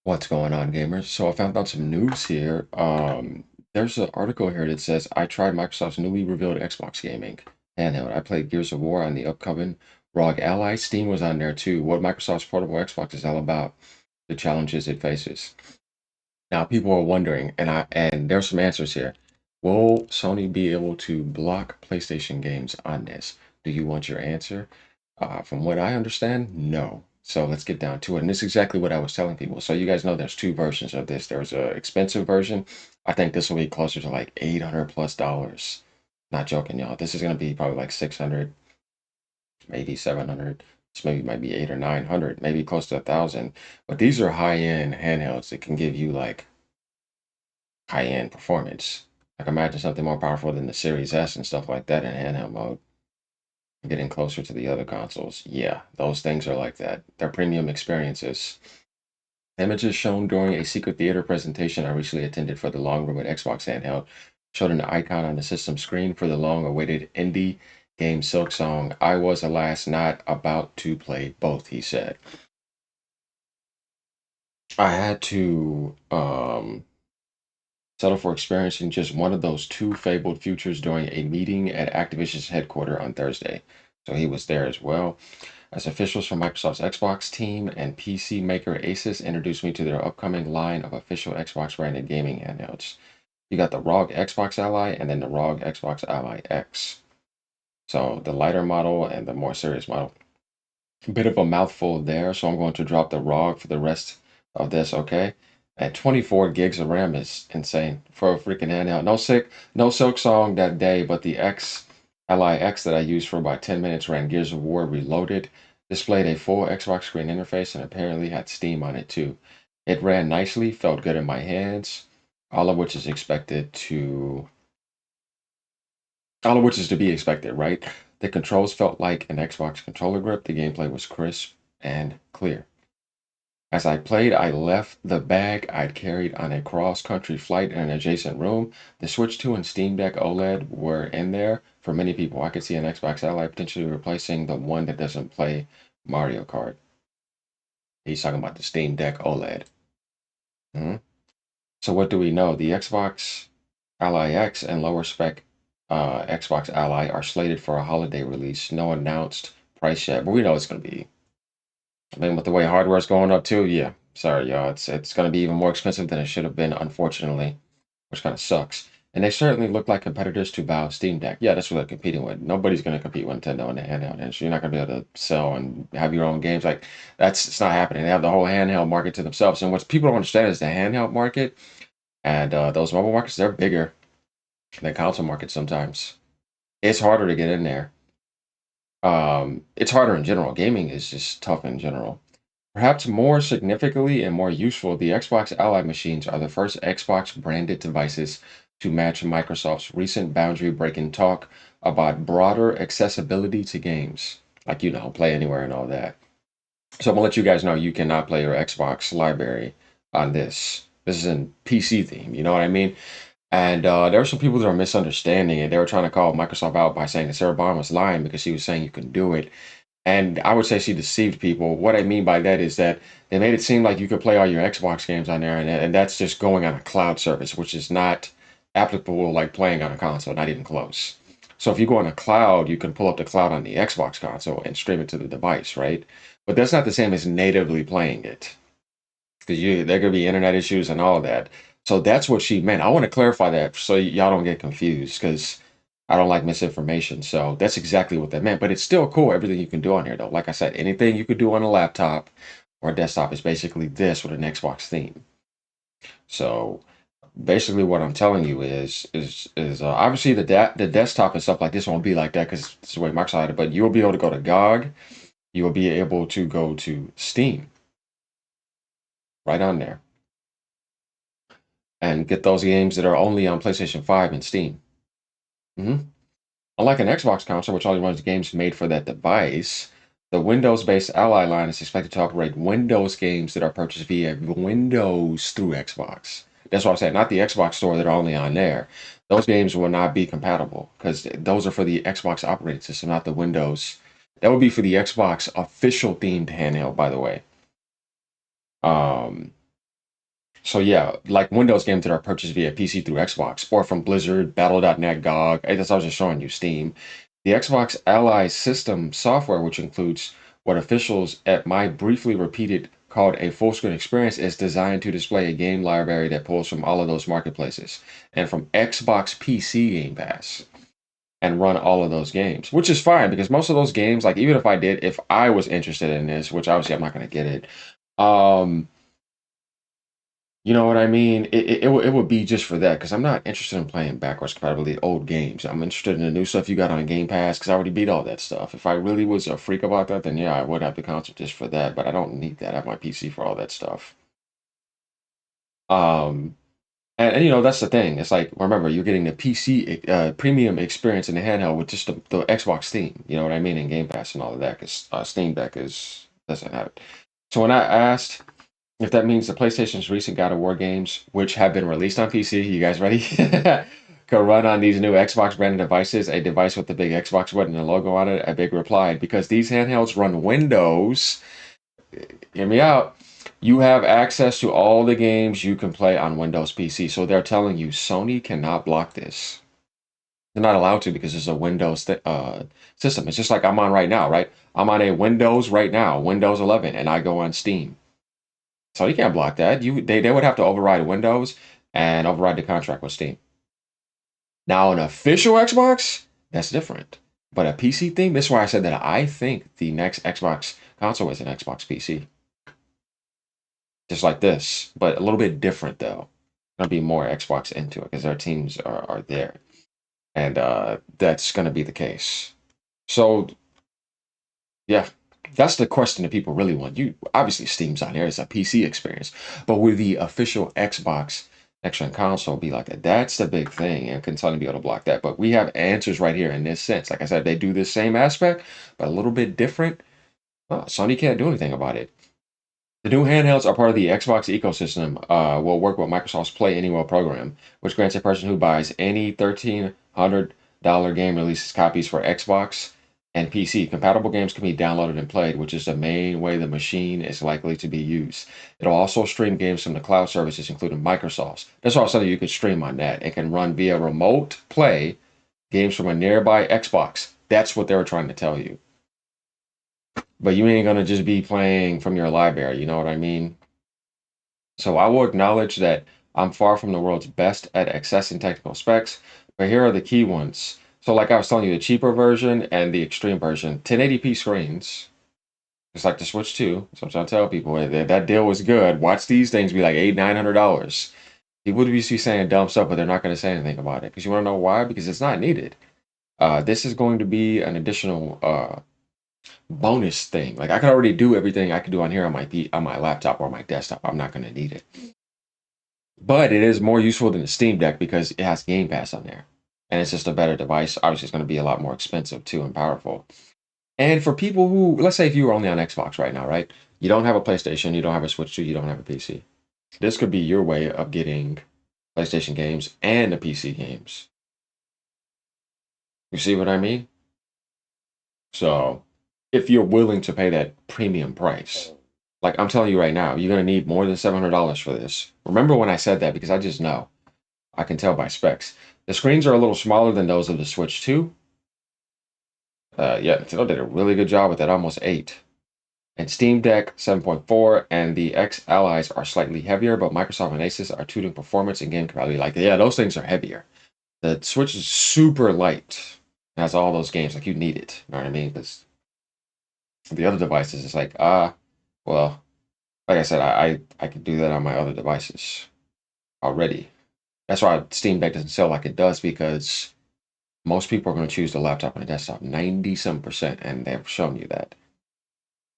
What's going on, gamers? So I found out some news here. There's an article here that says I tried Microsoft's newly revealed Xbox gaming handheld. I played Gears of War on the upcoming ROG Ally. Steam was on there too. What Microsoft's portable Xbox is all about, the challenges it faces. Now, people are wondering, and there's some answers here. Will Sony be able to block PlayStation games on this? Do you want your answer? From what I understand, no. So let's get down to it. And this is exactly what I was telling people. So you guys know there's two versions of this. There's a expensive version. I think this will be closer to like 800 plus dollars. Not joking, y'all. This is gonna be probably like 600, maybe 700. This maybe might be 8 or 900, maybe close to 1,000. But these are high-end handhelds that can give you like high-end performance. Like imagine something more powerful than the Series S and stuff like that in handheld mode. Getting closer to the other consoles. Yeah, those things are like that. They're premium experiences. Images shown during a secret theater presentation I recently attended for the long-rumored Xbox handheld showed an icon on the system screen for the long-awaited indie game Silksong. I was, alas, not about to play both, he said. I had to settle for experiencing just one of those two fabled futures during a meeting at Activision's headquarters on Thursday. So he was there as well. As officials from Microsoft's Xbox team and PC maker Asus introduced me to their upcoming line of official Xbox branded gaming handhelds. You got the ROG Xbox Ally and then the ROG Xbox Ally X. So the lighter model and the more serious model. A bit of a mouthful there, so I'm going to drop the ROG for the rest of this, okay? At 24 gigs of RAM is insane for a freaking handheld. No Silk Song that day, but the X Ally X that I used for about 10 minutes ran Gears of War Reloaded, displayed a full Xbox screen interface, and apparently had Steam on it too. It ran nicely, felt good in my hands, all of which is expected to all of which is to be expected, right? The controls felt like an Xbox controller grip. The gameplay was crisp and clear. As I played, I left the bag I'd carried on a cross-country flight in an adjacent room. The Switch 2 and Steam Deck OLED were in there. For many people, I could see an Xbox Ally potentially replacing the one that doesn't play Mario Kart. He's talking about the Steam Deck OLED. Mhm. So what do we know? The Xbox Ally X and lower spec Xbox Ally are slated for a holiday release. No announced price yet, but we know it's going to be. I mean, with the way hardware's going up too, yeah. Sorry, y'all. It's going to be even more expensive than it should have been, unfortunately, which kind of sucks. And they certainly look like competitors to Valve Steam Deck. Yeah, that's what they're competing with. Nobody's going to compete with Nintendo in the handheld industry. You're not going to be able to sell and have your own games. Like it's not happening. They have the whole handheld market to themselves. And what people don't understand is the handheld market and those mobile markets, they're bigger than console markets sometimes. It's harder to get in there. It's harder in general. Gaming is just tough in general. Perhaps more significantly and more useful, the Xbox Ally machines are the first Xbox branded devices to match Microsoft's recent boundary breaking talk about broader accessibility to games, like, play anywhere and all that. So I'm gonna let you guys know you cannot play your Xbox library on this. This is in PC theme, you know what I mean? And there were some people that are misunderstanding it. They were trying to call Microsoft out by saying that Sarah Bond was lying because she was saying you can do it. And I would say she deceived people. What I mean by that is that they made it seem like you could play all your Xbox games on there, and that's just going on a cloud service, which is not applicable like playing on a console, not even close. So if you go on a cloud, you can pull up the cloud on the Xbox console and stream it to the device, right? But that's not the same as natively playing it because there could be internet issues and all of that. So that's what she meant. I want to clarify that so y'all don't get confused because I don't like misinformation. So that's exactly what that meant. But it's still cool, everything you can do on here, though. Like I said, anything you could do on a laptop or a desktop is basically this with an Xbox theme. So basically, what I'm telling you is obviously the desktop and stuff like this won't be like that because it's the way Microsoft had it. But you'll be able to go to GOG. You will be able to go to Steam right on there and get those games that are only on PlayStation 5 and Steam. hmm Unlike an Xbox console, which only runs games made for that device, the Windows-based Ally line is expected to operate Windows games that are purchased via Windows through Xbox. That's what I'm saying, not the Xbox store that are only on there. Those games will not be compatible because those are for the Xbox operating system, not the Windows. That would be for the Xbox official themed handheld, by the way. Um, So yeah, like Windows games that are purchased via PC through Xbox or from Blizzard, Battle.net, GOG. That's I was just showing you Steam. The Xbox Ally system software, which includes what officials at my briefly repeated called a full screen experience, is designed to display a game library that pulls from all of those marketplaces and from Xbox PC Game Pass and run all of those games, which is fine because most of those games, like even if I did, if I was interested in this, which obviously I'm not going to get it, um, you know what I mean? It would be just for that because I'm not interested in playing backwards compatibility old games. I'm interested in the new stuff you got on Game Pass because I already beat all that stuff. If I really was a freak about that, then yeah, I would have the console just for that. But I don't need that. I have my PC for all that stuff. Um, and you know that's the thing. It's like remember you're getting the PC premium experience in the handheld with just the Xbox Steam. You know what I mean? And Game Pass and all of that because Steam Deck is doesn't have it. So when I asked if that means the PlayStation's recent God of War games, which have been released on PC, you guys ready? Could run on these new Xbox branded devices, a device with the big Xbox button and logo on it. A big replied, because these handhelds run Windows, hear me out. You have access to all the games you can play on Windows PC. So they're telling you Sony cannot block this. They're not allowed to because it's a Windows system. It's just like I'm on right now, right? I'm on a Windows right now, Windows 11, and I go on Steam. So you can't block that. They would have to override Windows and override the contract with Steam. Now an official Xbox, that's different. But a PC thing, this is why I said that I think the next Xbox console is an Xbox PC. Just like this, but a little bit different though. Gonna be more Xbox into it because their teams are there. And that's gonna be the case. So yeah, that's the question that people really want. You obviously Steam's on there; it's a PC experience, but with the official Xbox next gen console, be like that's the big thing, and can Sony be able to block that? But we have answers right here in this sense. Like I said, they do the same aspect, but a little bit different. Sony can't do anything about it. The new handhelds are part of the Xbox ecosystem. Will work with Microsoft's Play Anywhere program, which grants a person who buys any $1,300 game releases copies for Xbox and PC. Compatible games can be downloaded and played, which is the main way the machine is likely to be used. It'll also stream games from the cloud services, including Microsoft's. That's also you could stream on that. It can run via remote play games from a nearby Xbox. That's what they were trying to tell you. But you ain't gonna just be playing from your library, you know what I mean? So I will acknowledge that I'm far from the world's best at accessing technical specs, but here are the key ones. So like I was telling you, the cheaper version and the extreme version, 1080p screens, just like the Switch 2. So I'm trying to tell people that deal was good. Watch these things be like $800, $900. People would be saying dumb stuff, but they're not going to say anything about it. Because you want to know why? Because it's not needed. This is going to be an additional bonus thing. Like I can already do everything I can do on here on my laptop or my desktop. I'm not going to need it. But it is more useful than the Steam Deck because it has Game Pass on there. And it's just a better device. Obviously, it's going to be a lot more expensive too and powerful. And for people who, let's say if you were only on Xbox right now, right? You don't have a PlayStation, you don't have a Switch 2, you don't have a PC. This could be your way of getting PlayStation games and the PC games. You see what I mean? So, if you're willing to pay that premium price, like I'm telling you right now, you're going to need more than $700 for this. Remember when I said that because I just know. I can tell by specs. The screens are a little smaller than those of the Switch 2. Yeah, Nintendo did a really good job with that, almost 8. And Steam Deck 7.4 and the X Allies are slightly heavier, but Microsoft and Asus are tuning performance and game compatibility. Like, yeah, those things are heavier. The Switch is super light. It has all those games, like you need it. You know what I mean? Because the other devices, it's like, well, like I said, I can do that on my other devices already. That's why Steam Deck doesn't sell like it does because most people are going to choose the laptop and the desktop, 90-some%, and they've shown you that.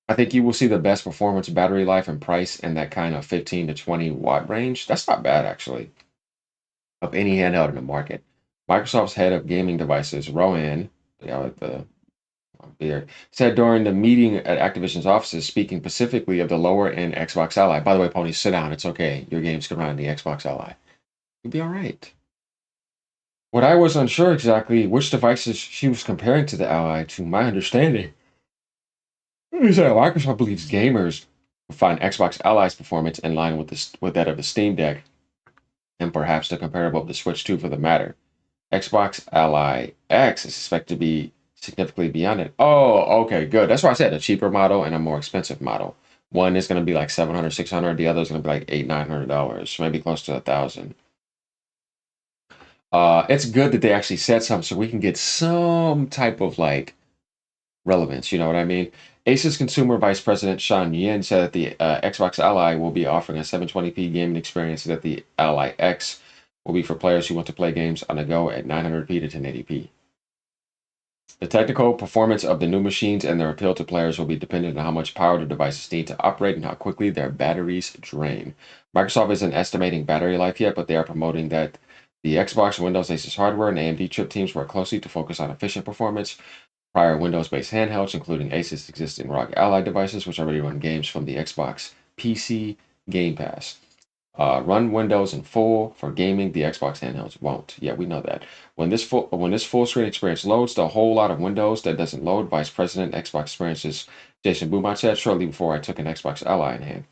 I think you will see the best performance, battery life, and price in that kind of 15 to 20 watt range. That's not bad, actually, of any handheld in the market. Microsoft's head of gaming devices, Rowan, the beard, said during the meeting at Activision's offices, speaking specifically of the lower end Xbox Ally. By the way, Pony, sit down. It's okay. Your games can run on the Xbox Ally. You'll be all right. What I was unsure exactly which devices she was comparing to the Ally, to my understanding. He said Microsoft believes gamers find Xbox Ally's performance in line with that of the Steam Deck, and perhaps the comparable of the Switch 2 for the matter. Xbox Ally X is expected to be significantly beyond it. Oh, okay, good. That's why I said a cheaper model and a more expensive model. One is going to be like 700, 600. The other is going to be like $800, $900, maybe close to 1,000. It's good that they actually said something so we can get some type of like relevance. You know what I mean? Asus Consumer Vice President Sean Yin said that the Xbox Ally will be offering a 720p gaming experience, that the Ally X will be for players who want to play games on the go at 900p to 1080p. The technical performance of the new machines and their appeal to players will be dependent on how much power the devices need to operate and how quickly their batteries drain. Microsoft isn't estimating battery life yet, but they are promoting that the Xbox, Windows, Asus hardware, and AMD chip teams work closely to focus on efficient performance. Prior Windows-based handhelds, including Asus' existing ROG Ally devices, which already run games from the Xbox PC Game Pass. Run Windows in full for gaming. The Xbox handhelds won't. Yeah, we know that. When this full screen experience loads, the whole lot of Windows that doesn't load. Vice President Xbox Experiences Jason Beaumont said shortly before I took an Xbox Ally in hand.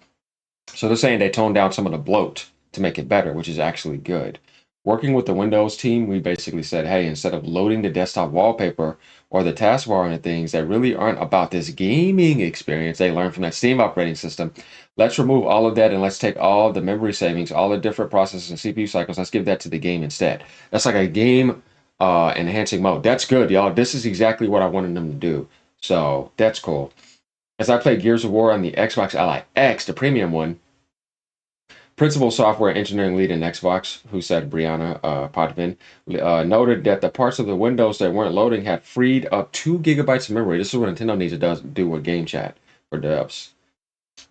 So they're saying they toned down some of the bloat to make it better, which is actually good. Working with the Windows team, we basically said, hey, instead of loading the desktop wallpaper or the taskbar and things that really aren't about this gaming experience they learned from that Steam operating system, let's remove all of that and let's take all the memory savings, all the different processors and CPU cycles, let's give that to the game instead. That's like a game enhancing mode. That's good, y'all. This is exactly what I wanted them to do. So that's cool. As I played Gears of War on the Xbox Ally X, the premium one, principal software engineering lead in Xbox, who said Brianna Potvin, noted that the parts of the Windows that weren't loading had freed up 2 gigabytes of memory. This is what Nintendo needs to do with Game Chat for devs.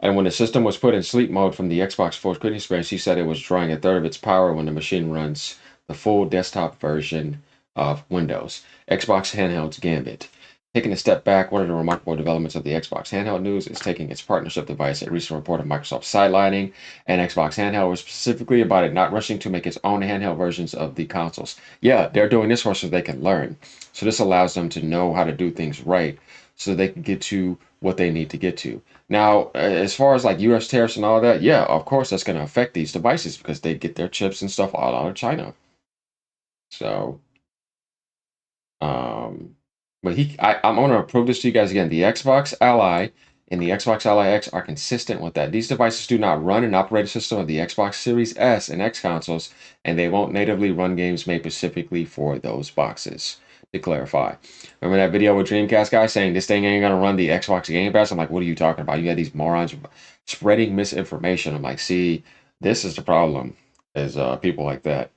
And when the system was put in sleep mode from the Xbox full screen experience, he said it was drawing a third of its power when the machine runs the full desktop version of Windows. Xbox handhelds Gambit. Taking a step back, one of the remarkable developments of the Xbox handheld news is taking its partnership device. A recent report of Microsoft sidelining an Xbox handheld was specifically about it not rushing to make its own handheld versions of the consoles. Yeah, they're doing this for so they can learn. So this allows them to know how to do things right so they can get to what they need to get to. Now, as far as like US tariffs and all that, yeah, of course that's going to affect these devices because they get their chips and stuff all out of China. So, um, but I'm going to prove this to you guys again. The Xbox Ally and the Xbox Ally X are consistent with that. These devices do not run an operating system of the Xbox Series S and X consoles, and they won't natively run games made specifically for those boxes. To clarify, remember that video with Dreamcast guy saying this thing ain't gonna run the Xbox Game Pass? I'm like, what are you talking about? You got these morons spreading misinformation. I'm like, see, this is the problem, is people like that.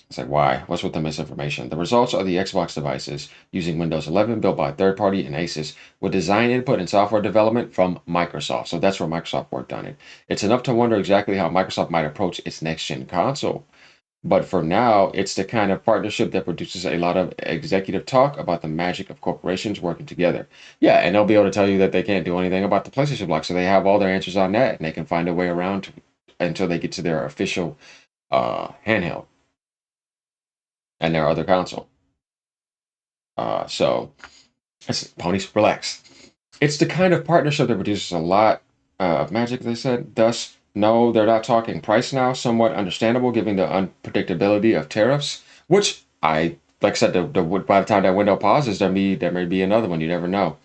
It's like, why? What's with the misinformation? The results are the Xbox devices using Windows 11 built by third party and Asus with design input and software development from Microsoft. So that's where Microsoft worked on it. It's enough to wonder exactly how Microsoft might approach its next gen console. But for now, it's the kind of partnership that produces a lot of executive talk about the magic of corporations working together. Yeah, and they'll be able to tell you that they can't do anything about the PlayStation block, so they have all their answers on that, and they can find a way around until they get to their official handheld and their other console. So, PONYS, relax. It's the kind of partnership that produces a lot of magic, they said. Thus, no, they're not talking price now. Somewhat understandable given the unpredictability of tariffs, which like I said, by the time that window pauses, there may be another one. You never know.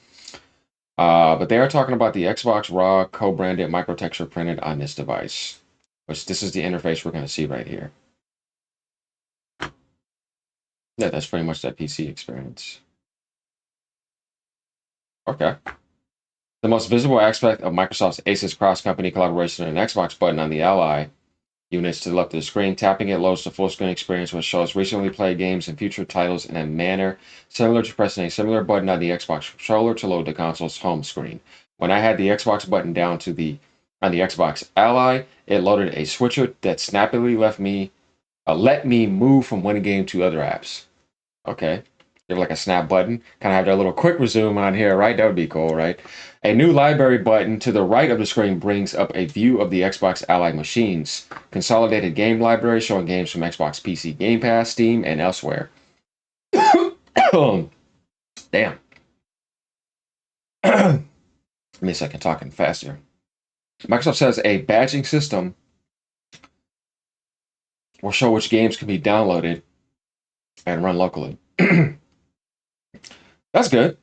But they are talking about the Xbox Raw co-branded microtexture printed on this device, which this is the interface we're going to see right here. Yeah, that's pretty much that PC experience. Okay. The most visible aspect of Microsoft's Asus cross-company collaboration and Xbox button on the Ally units to the left of the screen. Tapping it loads the full screen experience, which shows recently played games and future titles in a manner similar to pressing a similar button on the Xbox controller to load the console's home screen. When I had the Xbox button down on the Xbox Ally, it loaded a switcher that snappily let me move from one game to other apps. Okay. Give like a snap button. Kind of have their little quick resume on here, right? That would be cool, right? A new library button to the right of the screen brings up a view of the Xbox Ally machines. Consolidated game library showing games from Xbox PC Game Pass, Steam, and elsewhere. Damn. Let me see if I can talk faster. Microsoft says a badging system will show which games can be downloaded and run locally. That's good.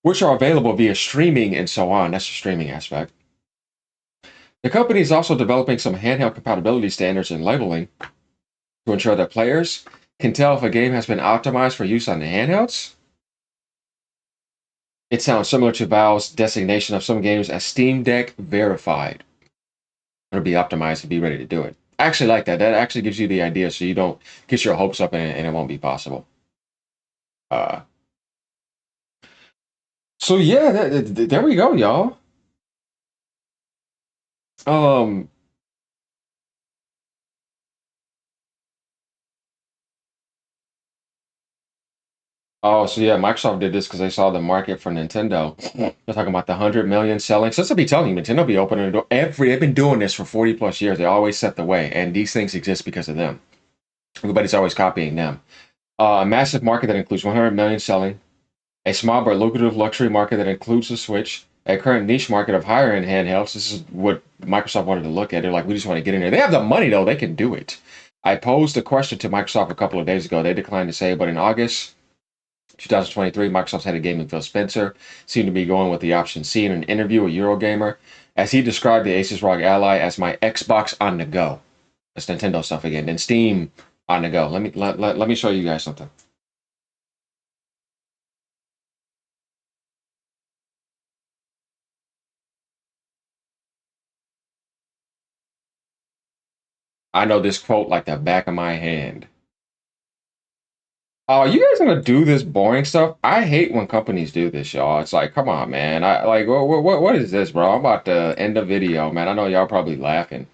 Which are available via streaming and so on. That's the streaming aspect. The company is also developing some handheld compatibility standards and labeling to ensure that players can tell if a game has been optimized for use on the handhelds. It sounds similar to Valve's designation of some games as Steam Deck verified. It'll be optimized to be ready to do it. I actually like that. That actually gives you the idea so you don't get your hopes up and it won't be possible. Uh, so yeah, there we go, y'all. Um, oh, so yeah, Microsoft did this because they saw the market for Nintendo. They're talking about the 100 million selling. So I'll be telling you, Nintendo be opening the door. They've been doing this for 40 plus years. They always set the way, and these things exist because of them. Everybody's always copying them. A massive market that includes 100 million selling, a small but lucrative luxury market that includes the Switch, a current niche market of higher end handhelds. This is what Microsoft wanted to look at. They're like, we just want to get in there. They have the money though; they can do it. I posed a question to Microsoft a couple of days ago. They declined to say, but in August 2023, Microsoft's head of gaming Phil Spencer seemed to be going with the option C in an interview with Eurogamer, as he described the Asus ROG Ally as my Xbox on the go. That's Nintendo stuff again. Then Steam on the go. Let me show you guys something. I know this quote like the back of my hand. Oh, you guys gonna do this boring stuff? I hate when companies do this, y'all. It's like, come on, man. I like, what is this, bro? I'm about to end the video, man. I know y'all probably laughing.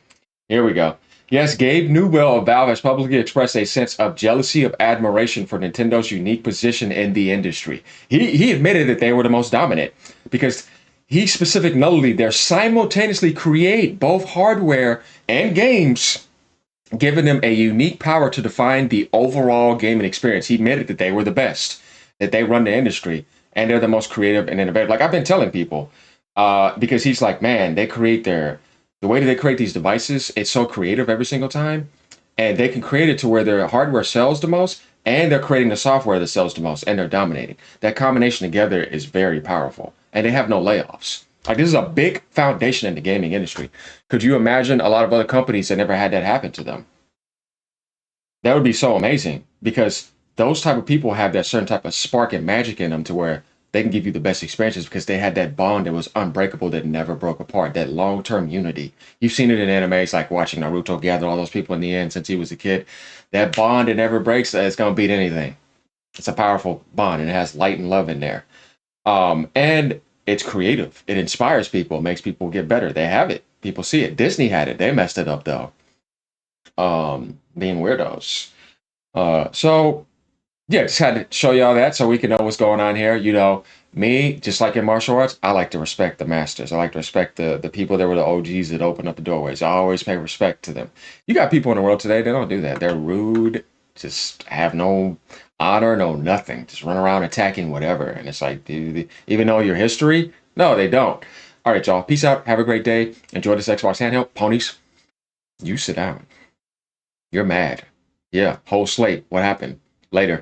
Here we go. Yes, Gabe Newell of Valve has publicly expressed a sense of jealousy of admiration for Nintendo's unique position in the industry. He admitted that they were the most dominant because he specifically they simultaneously create both hardware and games, giving them a unique power to define the overall gaming experience. He admitted that they were the best, that they run the industry, and they're the most creative and innovative. Like I've been telling people, because he's like, man, they create the way that they create these devices. It's so creative every single time, and they can create it to where their hardware sells the most, and they're creating the software that sells the most, and they're dominating. That combination together is very powerful, and they have no layoffs. Like this is a big foundation in the gaming industry. Could you imagine a lot of other companies that never had that happen to them? That would be so amazing because those type of people have that certain type of spark and magic in them to where they can give you the best experiences because they had that bond that was unbreakable that never broke apart, that long-term unity. You've seen it in animes like watching Naruto gather all those people in the end since he was a kid. That bond that never breaks, it's going to beat anything. It's a powerful bond and it has light and love in there. And it's creative. It inspires people, it makes people get better. They have it. People see it. Disney had it. They messed it up though. Being weirdos. So yeah, just had to show y'all that so we can know what's going on here. You know, me, just like in martial arts, I like to respect the masters. I like to respect the people that were the OGs that opened up the doorways. I always pay respect to them. You got people in the world today, they don't do that. They're rude, just have no honor, no nothing. Just run around attacking whatever. And it's like, do they even know your history? No, they don't. All right, y'all. Peace out. Have a great day. Enjoy this Xbox handheld. Ponies, you sit down. You're mad. Yeah, whole slate. What happened? Later.